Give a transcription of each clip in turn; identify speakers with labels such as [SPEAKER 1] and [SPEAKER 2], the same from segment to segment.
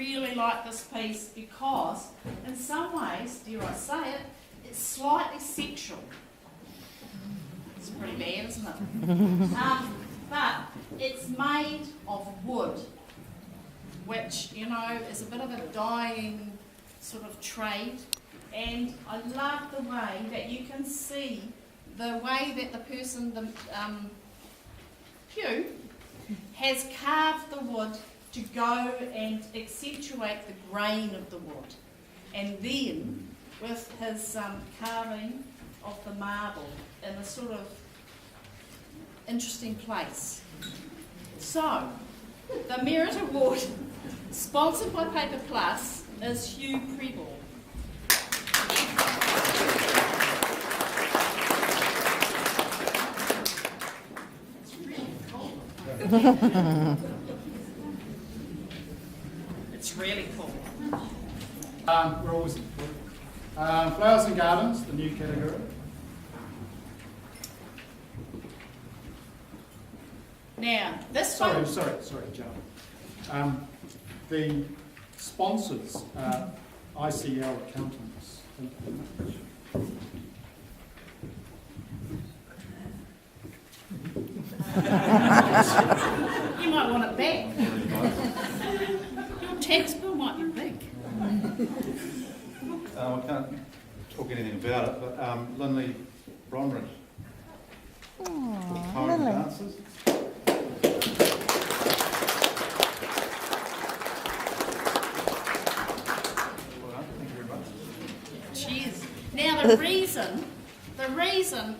[SPEAKER 1] really like this piece because, in some ways, dare I say it, it's slightly sexual. It's pretty bad, isn't it? But it's made of wood, which, you know, is a bit of a dying sort of trade. And I love the way that you can see the way that the person, Hugh, has carved the wood to go and accentuate the grain of the wood. And then, with his carving of the marble in a sort of interesting place. So, the Merit Award, sponsored by Paper Plus, is Hugh Preble. It's really cool. It's really cool.
[SPEAKER 2] We're always Flowers and Gardens, the new category.
[SPEAKER 1] Now, this
[SPEAKER 2] Sorry,
[SPEAKER 1] one...
[SPEAKER 2] Joan. The sponsors are ICL Accountants.
[SPEAKER 1] You might want it back. Your tax bill might be big.
[SPEAKER 3] I can't talk anything about it, but Lynley, Brownridge.
[SPEAKER 4] Oh,
[SPEAKER 3] Current
[SPEAKER 4] Lynley.
[SPEAKER 3] dancers. Well done, thank you very much.
[SPEAKER 1] Cheers. Now the reason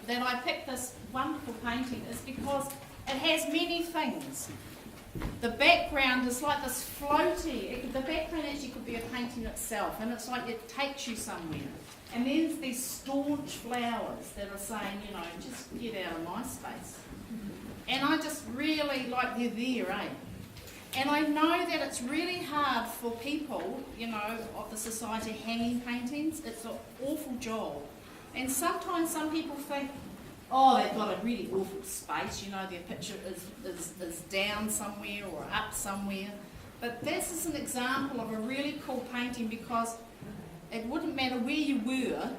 [SPEAKER 1] that I picked this wonderful painting is because it has many things. The background is like this floaty. The background actually could be a painting itself, and it's like it takes you somewhere. And there's these staunch flowers that are saying, you know, just get out of my space. And I just really like they're there, eh? And I know that it's really hard for people, you know, of the society hanging paintings. It's an awful job. And sometimes some people think, oh, they've got a really awful space, you know, their picture is down somewhere or up somewhere. But this is an example of a really cool painting because it wouldn't matter where you were,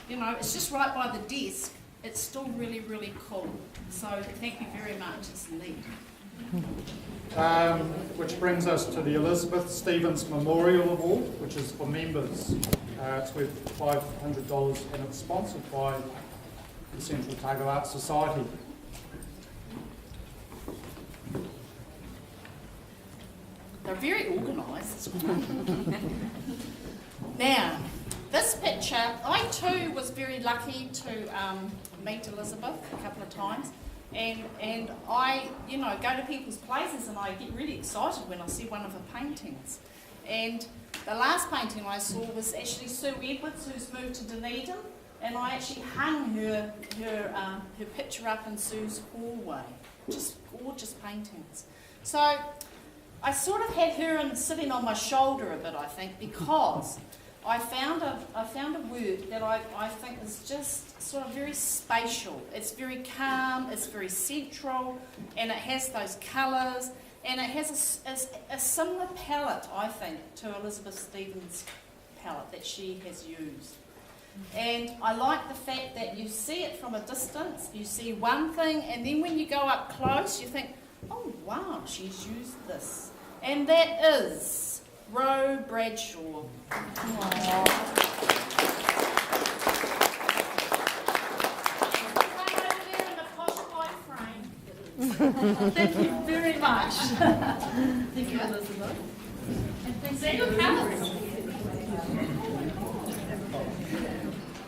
[SPEAKER 1] you know, it's just right by the desk. It's still really, really cool. So thank you very much, it's neat.
[SPEAKER 2] Which brings us to the Elizabeth Stevens Memorial Award, which is for members. It's worth $500 and it's sponsored by the Central Otago Arts Society.
[SPEAKER 1] They're very organised. Now, this picture, I too was very lucky to meet Elizabeth a couple of times. And I, you know, go to people's places and I get really excited when I see one of her paintings. And the last painting I saw was actually Sue Edwards, who's moved to Dunedin, and I actually hung her picture up in Sue's hallway. Just gorgeous paintings. So I sort of had her sitting on my shoulder a bit, I think, because I found a work that I think is just sort of very spatial. It's very calm, it's very central, and it has those colours, and it has a similar palette, I think, to Elizabeth Stevens' palette that she has used. And I like the fact that you see it from a distance, you see one thing, and then when you go up close, you think, oh wow, she's used this. And that is Broadshaw. Thank you very much. Thank you, Elizabeth. And thanks for your colours.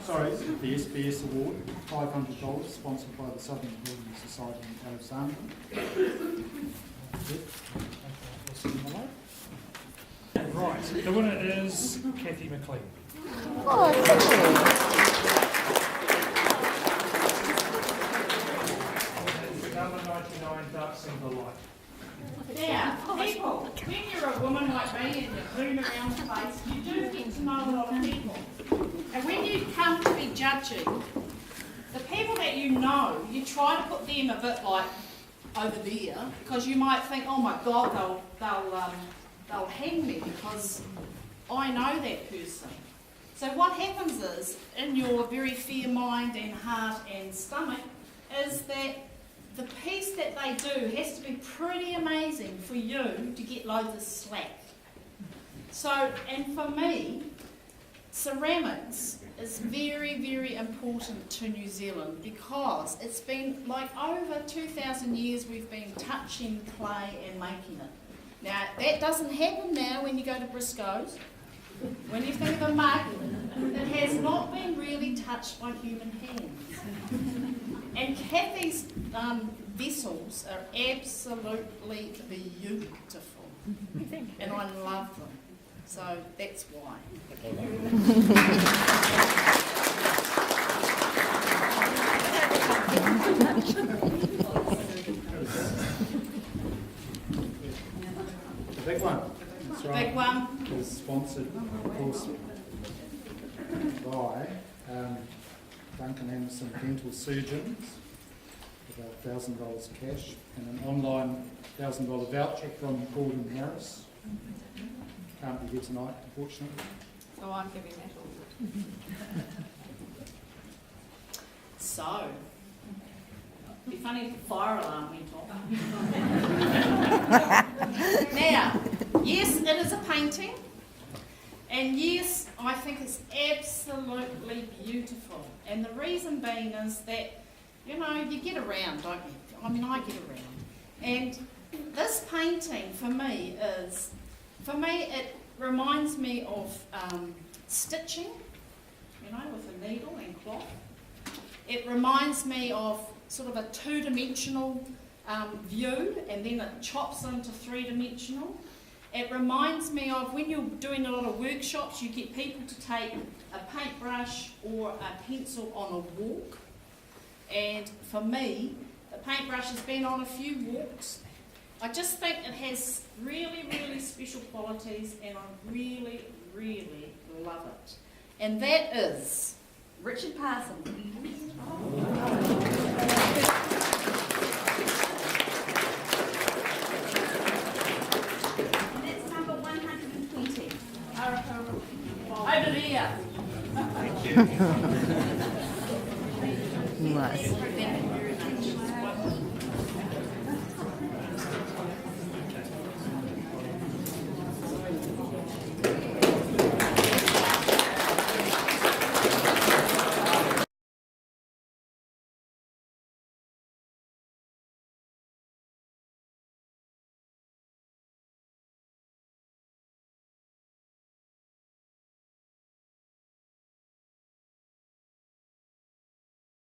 [SPEAKER 2] Sorry, the SBS Award, $500, sponsored by the Southern Building Society in Alexandra.
[SPEAKER 5] Right, the winner is Kathy McLean.
[SPEAKER 4] Oh, thank
[SPEAKER 5] Number 99, Dark Silver Light.
[SPEAKER 1] Now, people, when you're a woman like me and you boom around the place, you do get to know a lot of people. And when you come to be judging, the people that you know, you try to put them a bit like over there, because you might think, oh my God, they'll they'll hang me because I know that person. So what happens is, in your very fair mind and heart and stomach, is that the piece that they do has to be pretty amazing for you to get loads of slack. So, and for me, ceramics is very, very important to New Zealand because it's been like over 2,000 years we've been touching clay and making it. Now, that doesn't happen now when you go to Briscoe's. When you think of a mug, it has not been really touched by human hands. And Kathy's vessels are absolutely beautiful. And I love them. So that's why.
[SPEAKER 2] The big one. That's right.
[SPEAKER 1] Big one.
[SPEAKER 2] Is sponsored, of course, by Duncan Anderson Dental Surgeons, about $1,000 cash, and an online $1,000 voucher from Gordon Harris. Can't be here tonight, unfortunately.
[SPEAKER 6] So I'm giving that all.
[SPEAKER 1] So, it'd be funny if the fire alarm went off. Now, yes, it is a painting, and yes, I think it's absolutely beautiful. And the reason being is that, you know, you get around, don't you? I mean, I get around. And this painting, for me, it reminds me of stitching, you know, with a needle and cloth. It reminds me of sort of a two-dimensional view, and then it chops into three-dimensional. It reminds me of when you're doing a lot of workshops, you get people to take a paintbrush or a pencil on a walk. And for me, the paintbrush has been on a few walks. I just think it has really, really special qualities, and I really, really love it. And that is Richard Parsons.
[SPEAKER 6] And that's number 120.
[SPEAKER 1] Over there.
[SPEAKER 3] Thank you.